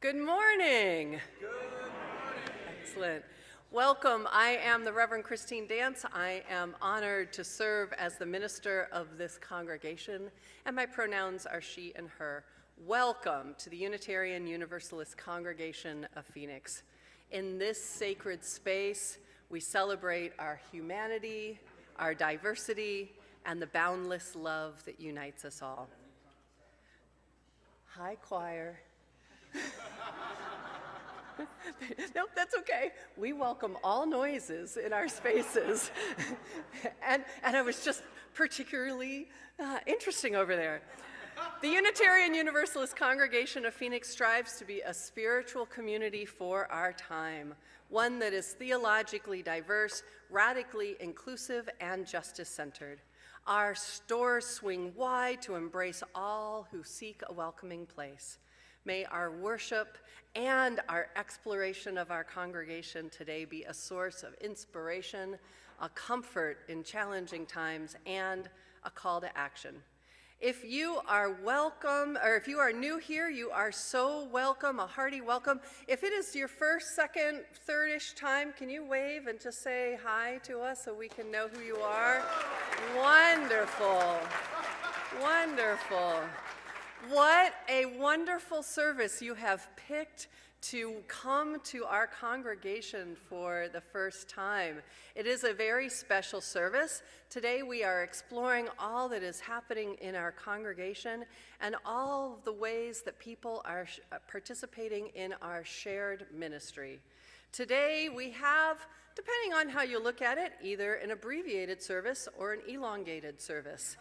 Good morning. Good morning. Excellent. Welcome. I am the Reverend Christine Dance. I am honored to serve as the minister of this congregation, and my pronouns are she and her. Welcome to the Unitarian Universalist Congregation of Phoenix. In this sacred space, we celebrate our humanity, our diversity, and the boundless love that unites us all. Hi, choir. Nope, that's okay. We welcome all noises in our spaces. and I was just particularly interesting over there. The Unitarian Universalist Congregation of Phoenix strives to be a spiritual community for our time, one that is theologically diverse, radically inclusive, and justice-centered. Our doors swing wide to embrace all who seek a welcoming place. May our worship and our exploration of our congregation today be a source of inspiration, a comfort in challenging times, and a call to action. If you are welcome, or if you are new here, you are so welcome, a hearty welcome. If it is your first, second, third-ish time, can you wave and just say hi to us so we can know who you are? Wonderful, wonderful. What a wonderful service you have picked to come to our congregation for the first time. It is a very special service. Today we are exploring all that is happening in our congregation and all of the ways that people are participating in our shared ministry. Today we have, depending on how you look at it, either an abbreviated service or an elongated service.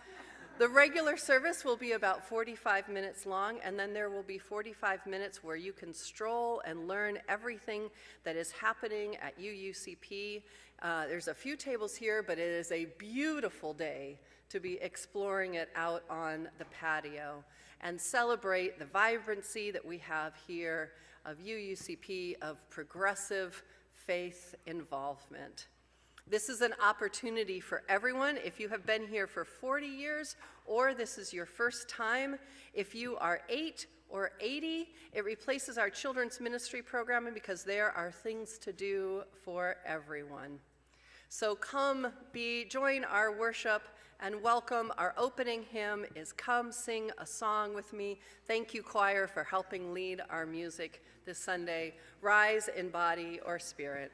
The regular service will be about 45 minutes long, and then there will be 45 minutes where you can stroll and learn everything that is happening at UUCP. There's a few tables here, but it is a beautiful day to be exploring it out on the patio and celebrate the vibrancy that we have here of UUCP, of progressive faith involvement. This is an opportunity for everyone. If you have been here for 40 years or this is your first time, if you are 8 or 80, it replaces our children's ministry programming because there are things to do for everyone. So come, join our worship and welcome. Our opening hymn is Come Sing a Song With Me. Thank you, choir, for helping lead our music this Sunday. Rise in body or spirit.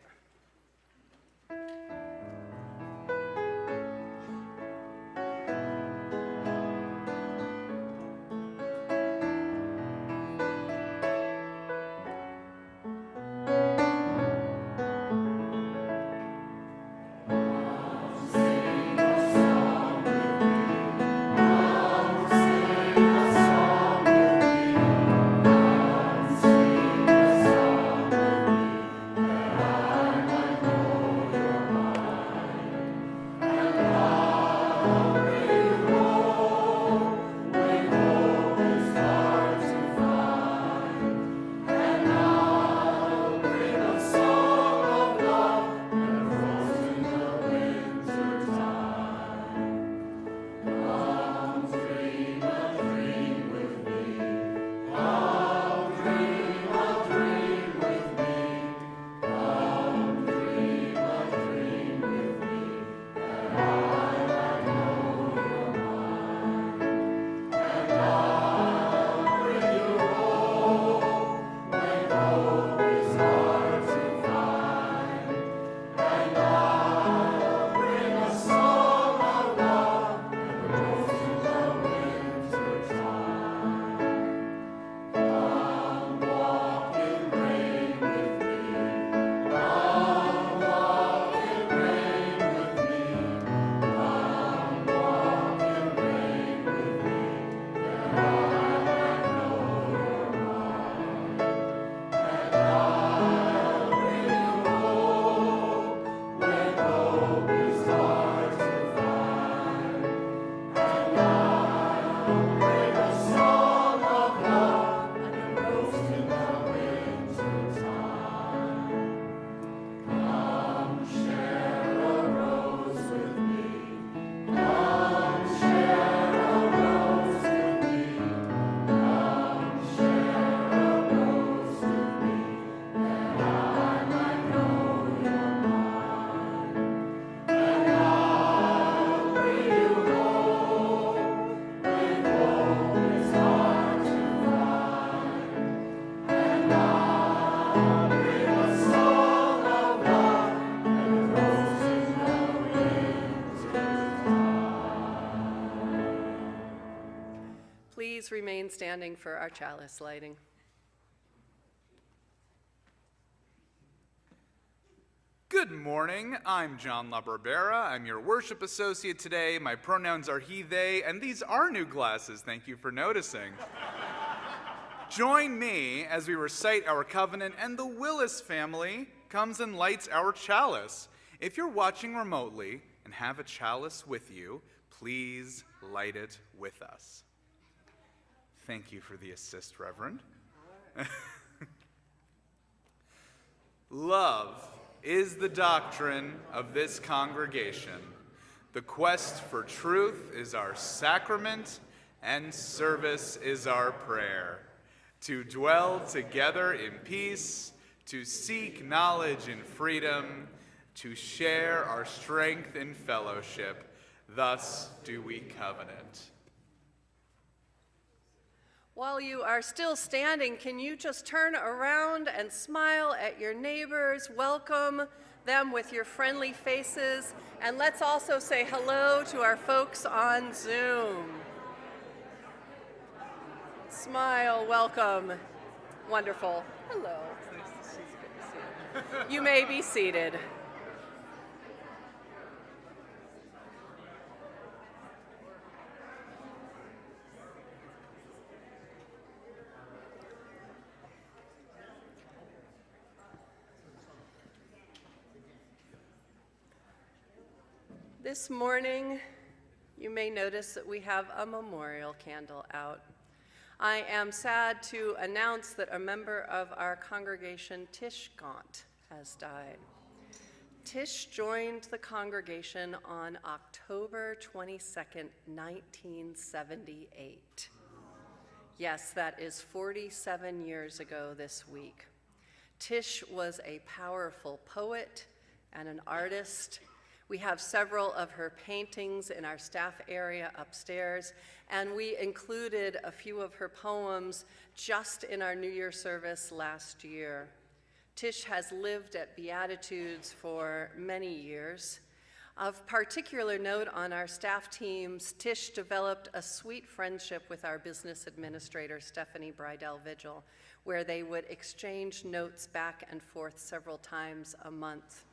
remain standing for our chalice lighting. Good morning, I'm John LaBarbera. I'm your worship associate today. My pronouns are he, they, and these are new glasses. Thank you for noticing. Join me as we recite our covenant, and the Willis family comes and lights our chalice. If you're watching remotely and have a chalice with you, please light it with us. Thank you for the assist, Reverend. Love is the doctrine of this congregation. The quest for truth is our sacrament, and service is our prayer. To dwell together in peace, to seek knowledge in freedom, to share our strength in fellowship, thus do we covenant. While you are still standing, can you just turn around and smile at your neighbors, welcome them with your friendly faces, and let's also say hello to our folks on Zoom. Smile, welcome. Wonderful. Hello. It's good to see you. You may be seated. This morning, you may notice that we have a memorial candle out. I am sad to announce that a member of our congregation, Tish Gaunt, has died. Tish joined the congregation on October 22nd, 1978. Yes, that is 47 years ago this week. Tish was a powerful poet and an artist. We have several of her paintings in our staff area upstairs, and we included a few of her poems just in our New Year service last year. Tish has lived at Beatitudes for many years. Of particular note on our staff teams, Tish developed a sweet friendship with our business administrator, Stephanie Bridell Vigil, where they would exchange notes back and forth several times a month.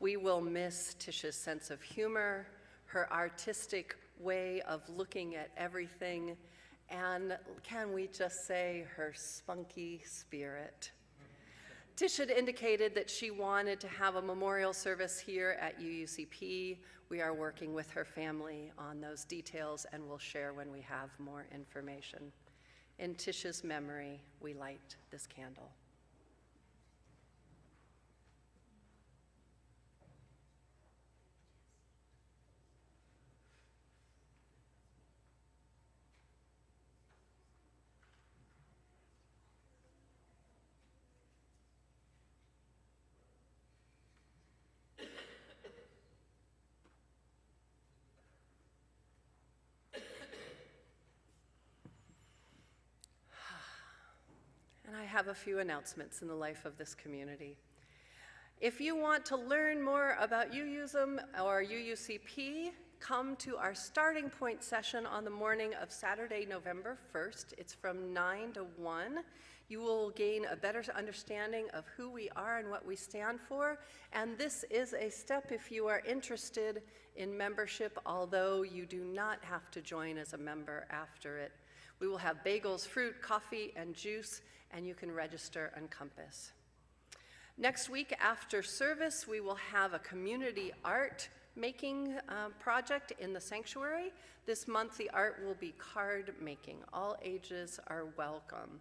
We will miss Tish's sense of humor, her artistic way of looking at everything, and can we just say her spunky spirit. Tish had indicated that she wanted to have a memorial service here at UUCP. We are working with her family on those details, and we'll share when we have more information. In Tish's memory, we light this candle. And I have a few announcements in the life of this community. If you want to learn more about UUSM or UUCP, come to our starting point session on the morning of Saturday, November 1st. It's from 9 to 1. You will gain a better understanding of who we are and what we stand for. And this is a step if you are interested in membership, although you do not have to join as a member after it. We will have bagels, fruit, coffee, and juice, and you can register on Compass. Next week after service, we will have a community art making project in the sanctuary. This month, the art will be card making. All ages are welcome.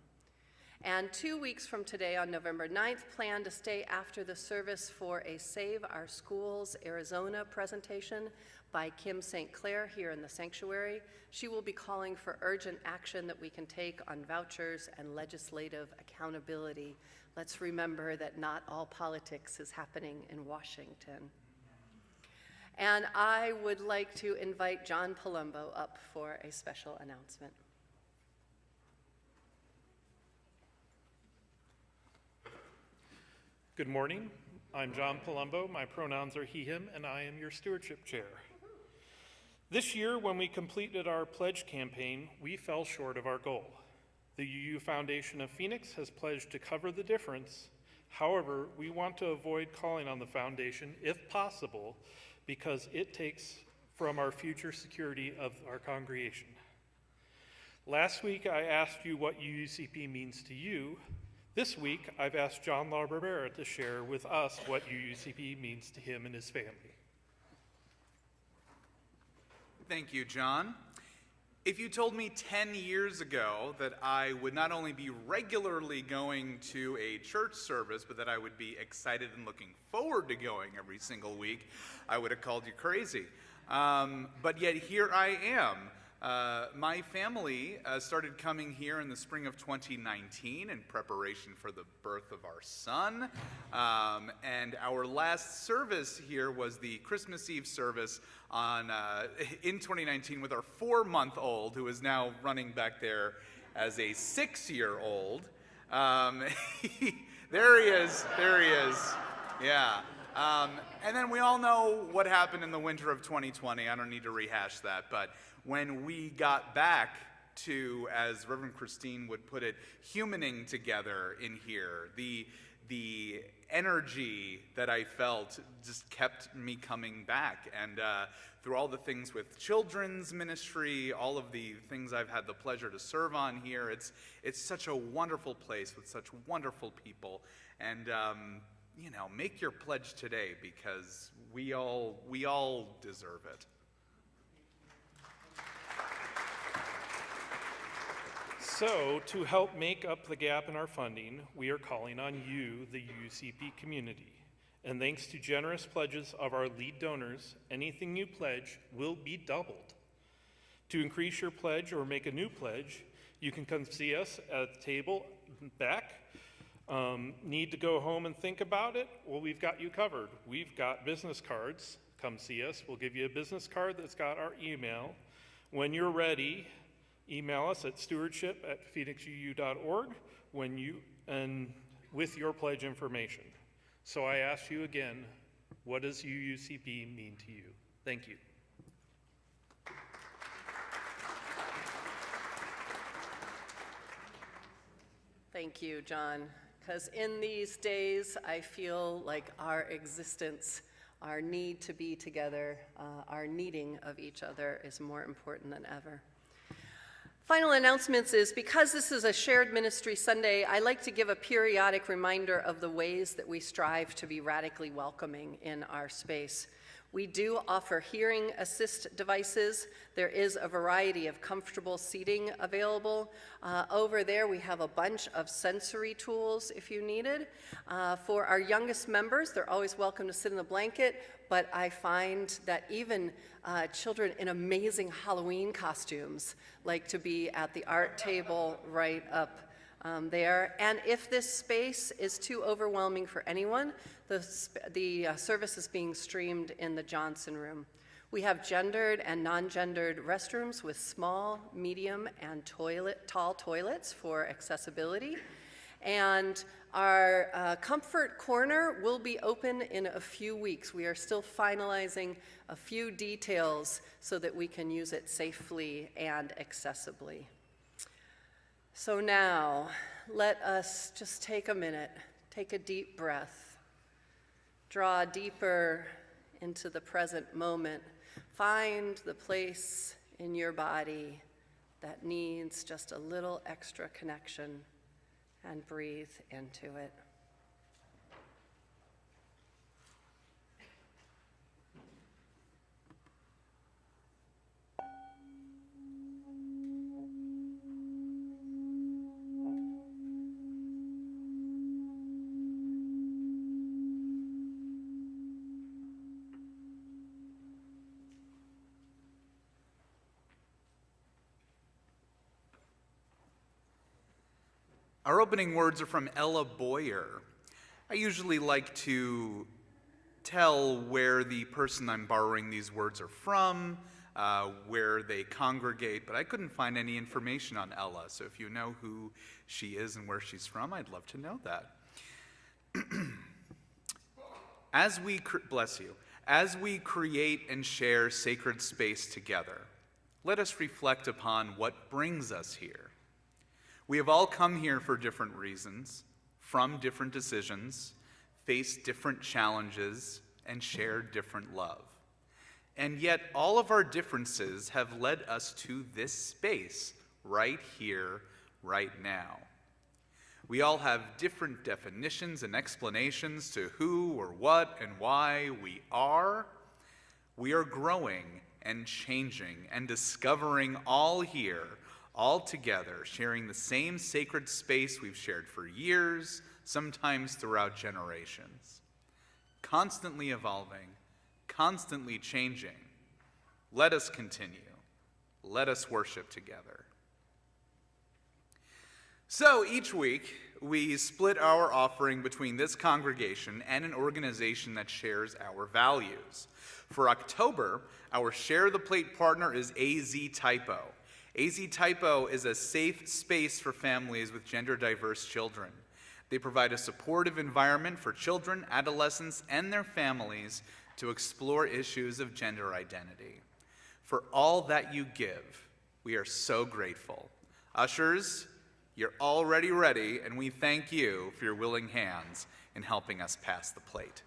And 2 weeks from today, on November 9th, plan to stay after the service for a Save Our Schools Arizona presentation by Kim St. Clair here in the sanctuary. She will be calling for urgent action that we can take on vouchers and legislative accountability. Let's remember that not all politics is happening in Washington. And I would like to invite John Palumbo up for a special announcement. Good morning. I'm John Palumbo. My pronouns are he, him, and I am your stewardship chair. This year, when we completed our pledge campaign, we fell short of our goal. The UU Foundation of Phoenix has pledged to cover the difference. However, we want to avoid calling on the foundation, if possible, because it takes from our future security of our congregation. Last week, I asked you what UUCP means to you. This week, I've asked John LaBarbera to share with us what UUCP means to him and his family. Thank you, John. If you told me 10 years ago that I would not only be regularly going to a church service, but that I would be excited and looking forward to going every single week, I would have called you crazy. But yet here I am. My family started coming here in the spring of 2019 in preparation for the birth of our son. And our last service here was the Christmas Eve service in 2019 with our 4-month-old, who is now running back there as a 6-year-old. There he is, yeah. And then we all know what happened in the winter of 2020. I don't need to rehash that, but when we got back to, as Reverend Christine would put it, humaning together in here, the energy that I felt just kept me coming back. And through all the things with children's ministry, all of the things I've had the pleasure to serve on here, it's such a wonderful place with such wonderful people. And make your pledge today, because we all deserve it. So, to help make up the gap in our funding, we are calling on you, the UUCP community. And thanks to generous pledges of our lead donors, anything you pledge will be doubled. To increase your pledge or make a new pledge, you can come see us at the table back. Need to go home and think about it? Well, we've got you covered. We've got business cards. Come see us. We'll give you a business card that's got our email. When you're ready, email us at stewardship@phoenixuu.org with your pledge information. So I ask you again, what does UUCP mean to you? Thank you. Thank you, John. Because in these days, I feel like our existence, our need to be together, our needing of each other is more important than ever. Final announcements is, because this is a shared ministry Sunday, I like to give a periodic reminder of the ways that we strive to be radically welcoming in our space. We do offer hearing assist devices. There is a variety of comfortable seating available. Over there we have a bunch of sensory tools if you needed. For our youngest members, they're always welcome to sit in the blanket, but I find that even children in amazing Halloween costumes like to be at the art table right up there. And if this space is too overwhelming for anyone, the service is being streamed in the Johnson Room. We have gendered and non-gendered restrooms with small, medium, and tall toilets for accessibility. And our comfort corner will be open in a few weeks. We are still finalizing a few details so that we can use it safely and accessibly. So now, let us just take a minute, take a deep breath, draw deeper into the present moment. Find the place in your body that needs just a little extra connection and breathe into it. Our opening words are from Ella Boyer. I usually like to tell where the person I'm borrowing these words are from, where they congregate, but I couldn't find any information on Ella, so if you know who she is and where she's from, I'd love to know that. Bless you. As we create and share sacred space together, let us reflect upon what brings us here. We have all come here for different reasons, from different decisions, faced different challenges, and shared different love. And yet all of our differences have led us to this space right here, right now. We all have different definitions and explanations to who or what and why we are. We are growing and changing and discovering all here, all together, sharing the same sacred space we've shared for years, sometimes throughout generations. Constantly evolving, constantly changing. Let us continue. Let us worship together. So each week, we split our offering between this congregation and an organization that shares our values. For October, our Share the Plate partner is AZ Typo. AZ Typo is a safe space for families with gender-diverse children. They provide a supportive environment for children, adolescents, and their families to explore issues of gender identity. For all that you give, we are so grateful. Ushers, you're already ready, and we thank you for your willing hands in helping us pass the plate.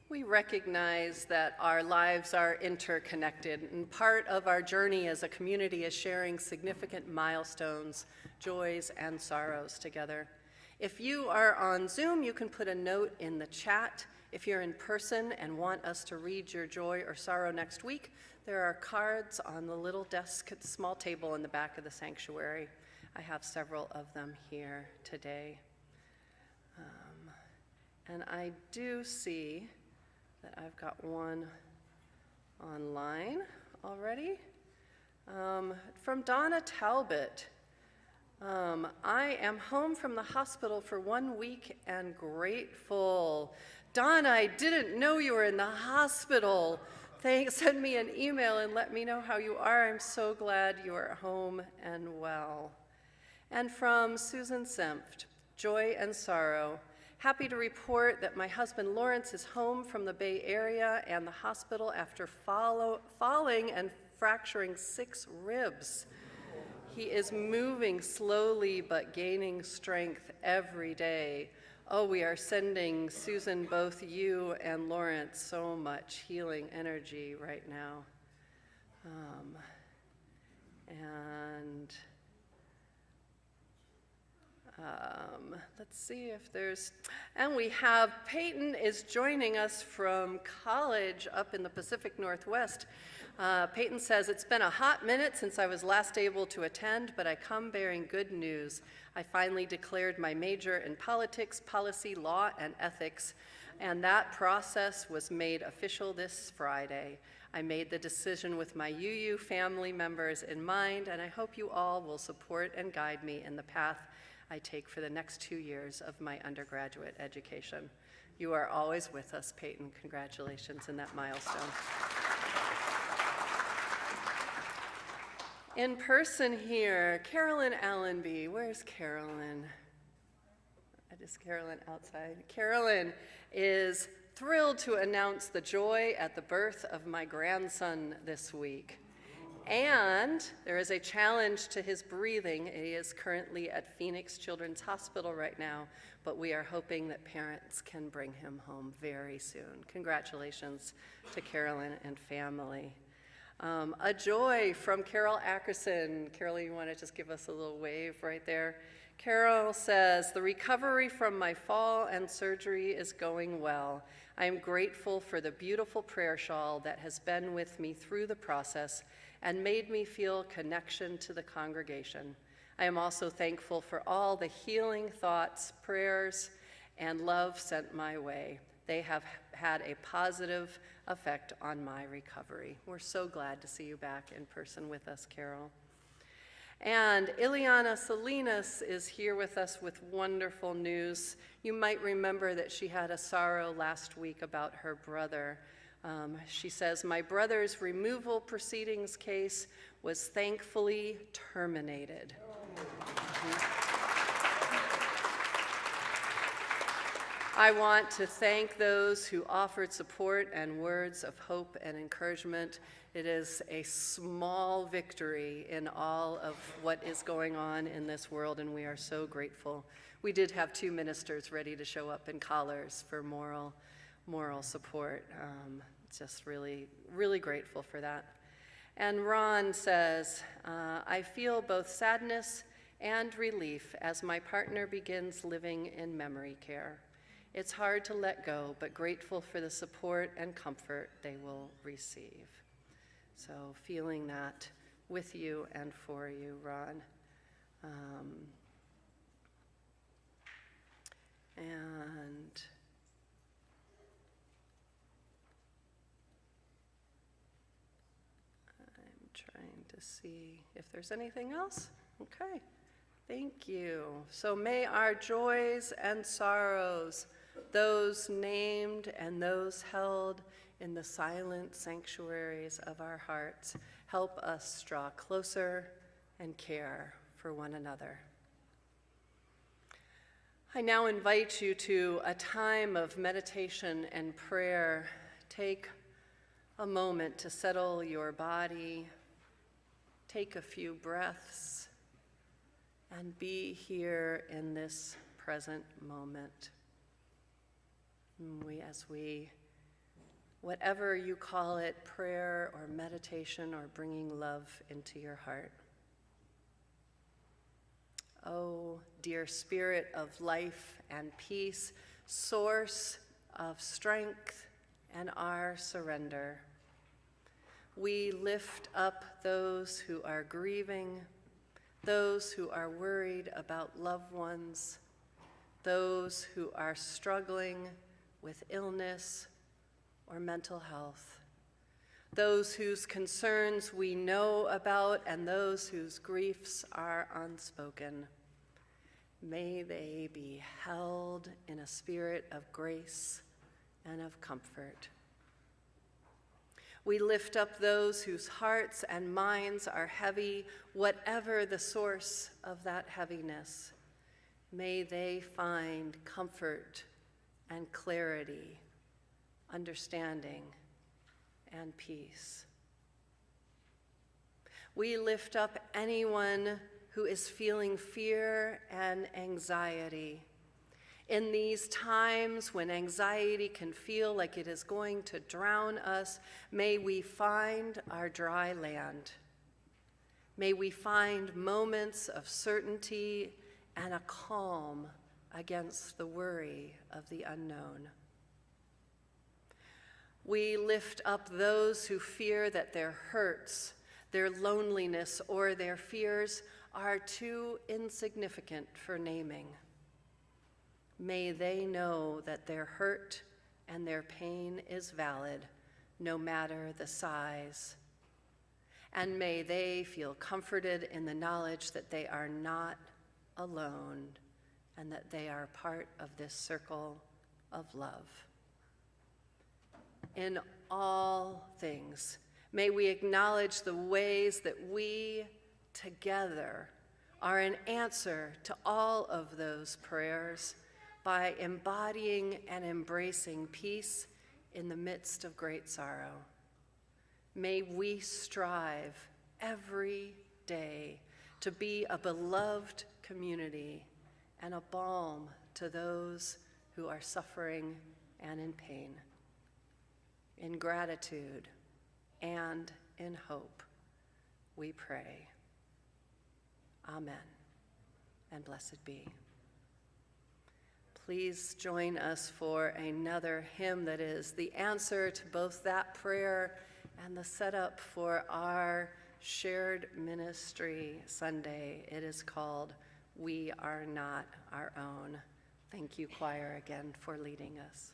We recognize that our lives are interconnected, and part of our journey as a community is sharing significant milestones, joys, and sorrows together. If you are on Zoom, you can put a note in the chat. If you're in person and want us to read your joy or sorrow next week, there are cards on the little desk at the small table in the back of the sanctuary. I have several of them here today. And I do see that I've got one online already. From Donna Talbot. I am home from the hospital for 1 week and grateful. Donna, I didn't know you were in the hospital. Send me an email and let me know how you are. I'm so glad you are home and well. And from Susan Senft, Joy and Sorrow. Happy to report that my husband Lawrence is home from the Bay Area and the hospital after falling and fracturing 6 ribs. He is moving slowly but gaining strength every day. Oh, we are sending Susan, both you and Lawrence, so much healing energy right now. Let's see if there's, and we have Peyton is joining us from college up in the Pacific Northwest. Peyton says, it's been a hot minute since I was last able to attend, but I come bearing good news. I finally declared my major in politics, policy, law, and ethics. And that process was made official this Friday. I made the decision with my UU family members in mind, and I hope you all will support and guide me in the path I take for the next 2 years of my undergraduate education. You are always with us, Peyton. Congratulations in that milestone. In person here, Carolyn Allenby. Where's Carolyn? Is Carolyn outside? Carolyn is thrilled to announce the joy at the birth of my grandson this week. And there is a challenge to his breathing. He is currently at Phoenix Children's Hospital right now, but we are hoping that parents can bring him home very soon. Congratulations to Carolyn and family. A joy from Carol Ackerson. Carol, you want to just give us a little wave right there? Carol says, the recovery from my fall and surgery is going well. I am grateful for the beautiful prayer shawl that has been with me through the process and made me feel connection to the congregation. I am also thankful for all the healing thoughts, prayers, and love sent my way. They have had a positive effect on my recovery. We're so glad to see you back in person with us, Carol. And Ileana Salinas is here with us with wonderful news. You might remember that she had a sorrow last week about her brother. She says, my brother's removal proceedings case was thankfully terminated. I want to thank those who offered support and words of hope and encouragement. It is a small victory in all of what is going on in this world, and we are so grateful. We did have 2 ministers ready to show up in collars for moral support. Just really, really grateful for that. And Ron says, I feel both sadness and relief as my partner begins living in memory care. It's hard to let go, but grateful for the support and comfort they will receive. So feeling that with you and for you, Ron. And I'm trying to see if there's anything else. Okay, thank you. So may our joys and sorrows, those named and those held in the silent sanctuaries of our hearts, help us draw closer and care for one another. I now invite you to a time of meditation and prayer. Take a moment to settle your body, take a few breaths, and be here in this present moment. Whatever you call it, prayer or meditation or bringing love into your heart. Oh, dear Spirit of life and peace, source of strength and our surrender, we lift up those who are grieving, those who are worried about loved ones, those who are struggling with illness or mental health, those whose concerns we know about and those whose griefs are unspoken. May they be held in a spirit of grace and of comfort. We lift up those whose hearts and minds are heavy, whatever the source of that heaviness. May they find comfort and clarity, understanding, and peace. We lift up anyone who is feeling fear and anxiety. In these times when anxiety can feel like it is going to drown us, may we find our dry land. May we find moments of certainty and a calm against the worry of the unknown. We lift up those who fear that their hurts, their loneliness, or their fears are too insignificant for naming. May they know that their hurt and their pain is valid, no matter the size. And may they feel comforted in the knowledge that they are not alone and that they are part of this circle of love. In all things, may we acknowledge the ways that we together are an answer to all of those prayers by embodying and embracing peace in the midst of great sorrow. May we strive every day to be a beloved community and a balm to those who are suffering and in pain. In gratitude and in hope, we pray. Amen, and blessed be. Please join us for another hymn that is the answer to both that prayer and the setup for our shared ministry Sunday. It is called We Are Not Our Own. Thank you, choir, again for leading us.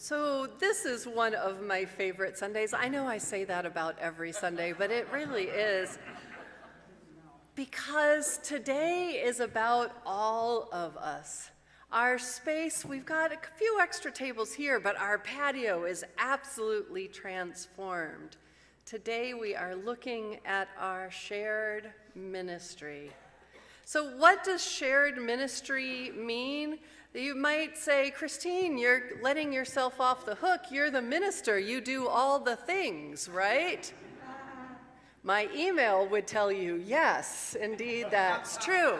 So this is one of my favorite Sundays. I know I say that about every Sunday, but it really is. Because today is about all of us. Our space, we've got a few extra tables here, but our patio is absolutely transformed. Today we are looking at our shared ministry. So what does shared ministry mean? You might say, Christine, you're letting yourself off the hook. You're the minister. You do all the things, right? My email would tell you, yes, indeed, that's true.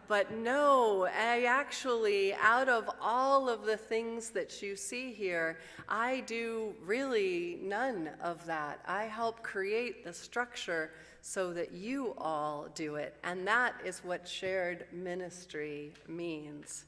But no, I actually, out of all of the things that you see here, I do really none of that. I help create the structure so that you all do it. And that is what shared ministry means.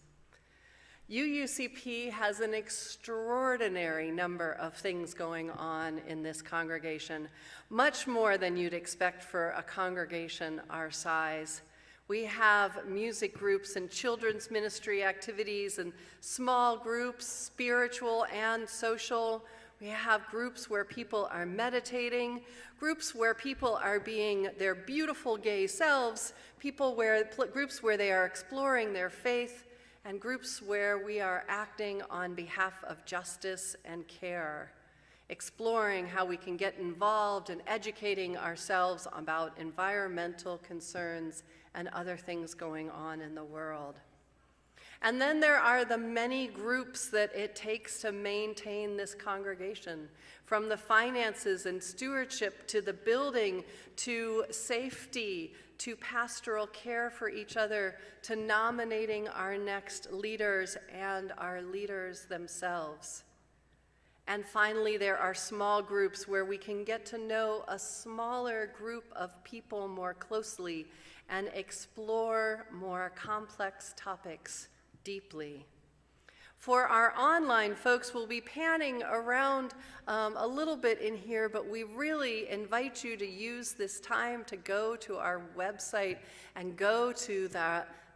UUCP has an extraordinary number of things going on in this congregation, much more than you'd expect for a congregation our size. We have music groups and children's ministry activities and small groups, spiritual and social. We have groups where people are meditating, groups where people are being their beautiful gay selves, groups where they are exploring their faith, and groups where we are acting on behalf of justice and care, exploring how we can get involved and educating ourselves about environmental concerns and other things going on in the world. And then there are the many groups that it takes to maintain this congregation, from the finances and stewardship to the building to safety to pastoral care for each other to nominating our next leaders and our leaders themselves. And finally, there are small groups where we can get to know a smaller group of people more closely and explore more complex topics deeply. For our online folks, we'll be panning around a little bit in here, but we really invite you to use this time to go to our website and go to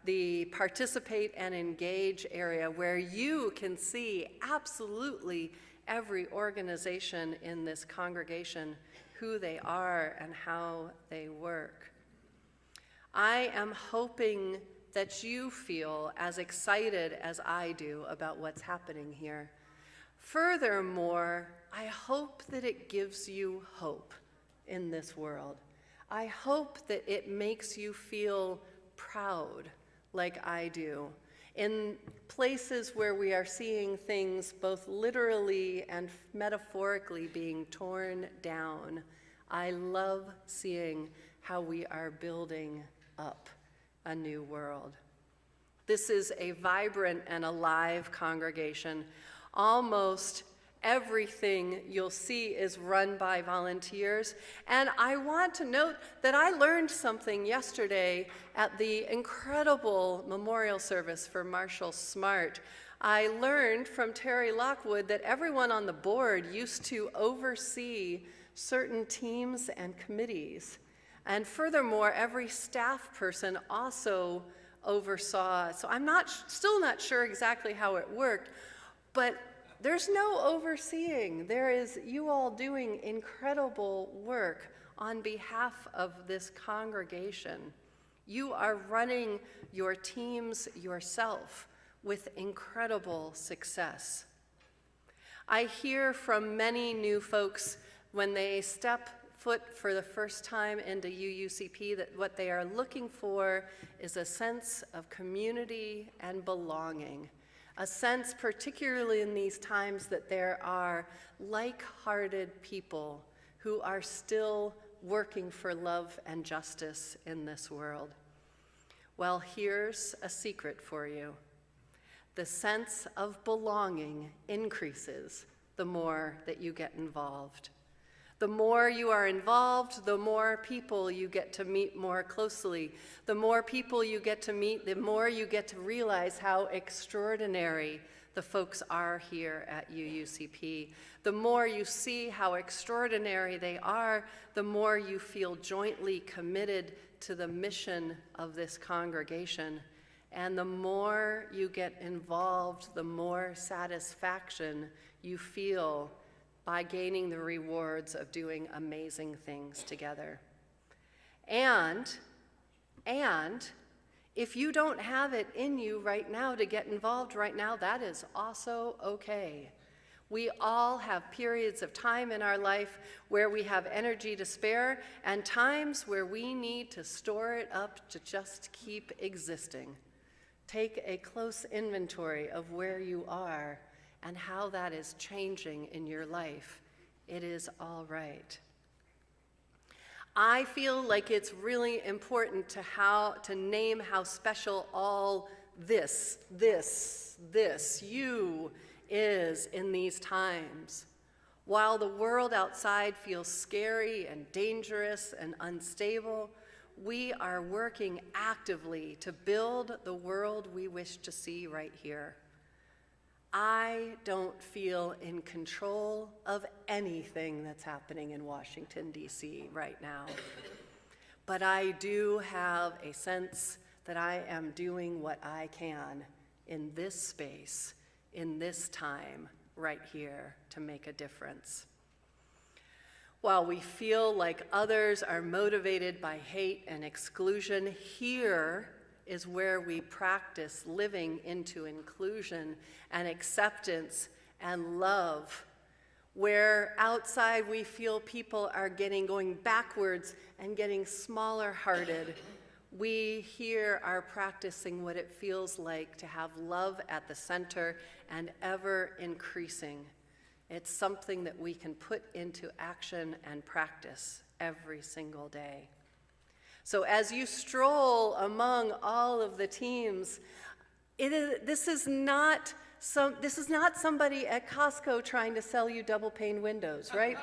the Participate and Engage area where you can see absolutely every organization in this congregation, who they are and how they work. I am hoping that you feel as excited as I do about what's happening here. Furthermore, I hope that it gives you hope in this world. I hope that it makes you feel proud like I do. In places where we are seeing things both literally and metaphorically being torn down, I love seeing how we are building up a new world. This is a vibrant and alive congregation. Almost everything you'll see is run by volunteers. And I want to note that I learned something yesterday at the incredible memorial service for Marshall Smart. I learned from Terry Lockwood that everyone on the board used to oversee certain teams and committees. And furthermore, every staff person also oversaw. So I'm still not sure exactly how it worked, but there's no overseeing. There is you all doing incredible work on behalf of this congregation. You are running your teams yourself with incredible success. I hear from many new folks when they step foot for the first time into UUCP that what they are looking for is a sense of community and belonging, a sense, particularly in these times, that there are like-hearted people who are still working for love and justice in this world. Well, here's a secret for you. The sense of belonging increases the more that you get involved. The more you are involved, the more people you get to meet more closely. The more people you get to meet, the more you get to realize how extraordinary the folks are here at UUCP. The more you see how extraordinary they are, the more you feel jointly committed to the mission of this congregation. And the more you get involved, the more satisfaction you feel by gaining the rewards of doing amazing things together. And if you don't have it in you right now to get involved right now, that is also okay. We all have periods of time in our life where we have energy to spare and times where we need to store it up to just keep existing. Take a close inventory of where you are and how that is changing in your life. It is all right. I feel like it's really important to name how special all this you is in these times. While the world outside feels scary and dangerous and unstable, we are working actively to build the world we wish to see right here. I don't feel in control of anything that's happening in Washington, D.C. right now. But I do have a sense that I am doing what I can in this space, in this time, right here to make a difference. While we feel like others are motivated by hate and exclusion, here is where we practice living into inclusion and acceptance and love. Where outside we feel people are going backwards and getting smaller hearted, we here are practicing what it feels like to have love at the center and ever increasing. It's something that we can put into action and practice every single day. So as you stroll among all of the teams, this is not somebody at Costco trying to sell you double pane windows, right?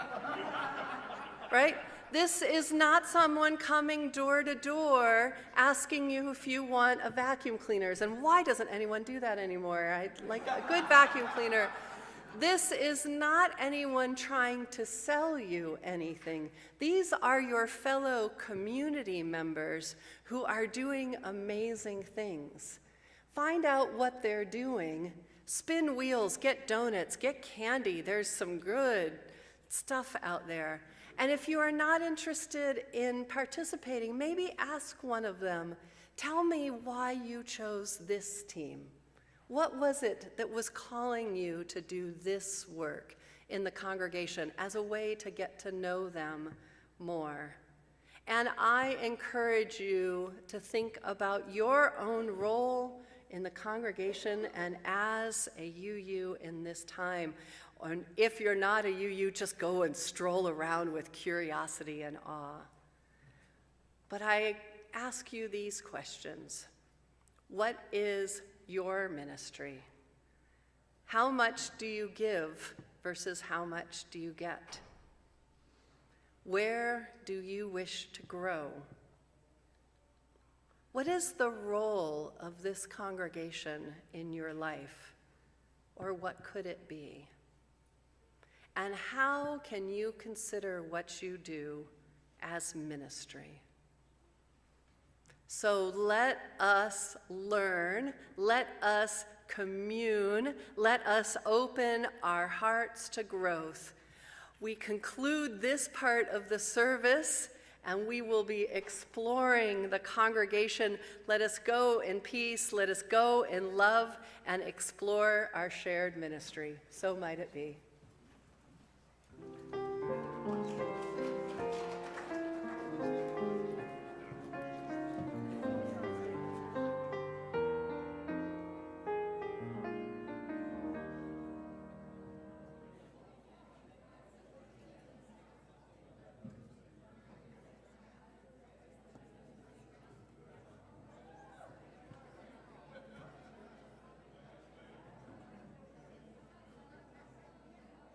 Right? This is not someone coming door to door asking you if you want a vacuum cleaner. And why doesn't anyone do that anymore? I'd like a good vacuum cleaner. This is not anyone trying to sell you anything. These are your fellow community members who are doing amazing things. Find out what they're doing. Spin wheels, get donuts, get candy. There's some good stuff out there. And if you are not interested in participating, maybe ask one of them, tell me why you chose this team. What was it that was calling you to do this work in the congregation as a way to get to know them more? And I encourage you to think about your own role in the congregation and as a UU in this time. And if you're not a UU, just go and stroll around with curiosity and awe. But I ask you these questions. What is your ministry? How much do you give versus how much do you get? Where do you wish to grow? What is the role of this congregation in your life? Or what could it be? And how can you consider what you do as ministry? So let us learn, let us commune, let us open our hearts to growth. We conclude this part of the service and we will be exploring the congregation. Let us go in peace, let us go in love, and explore our shared ministry. So might it be.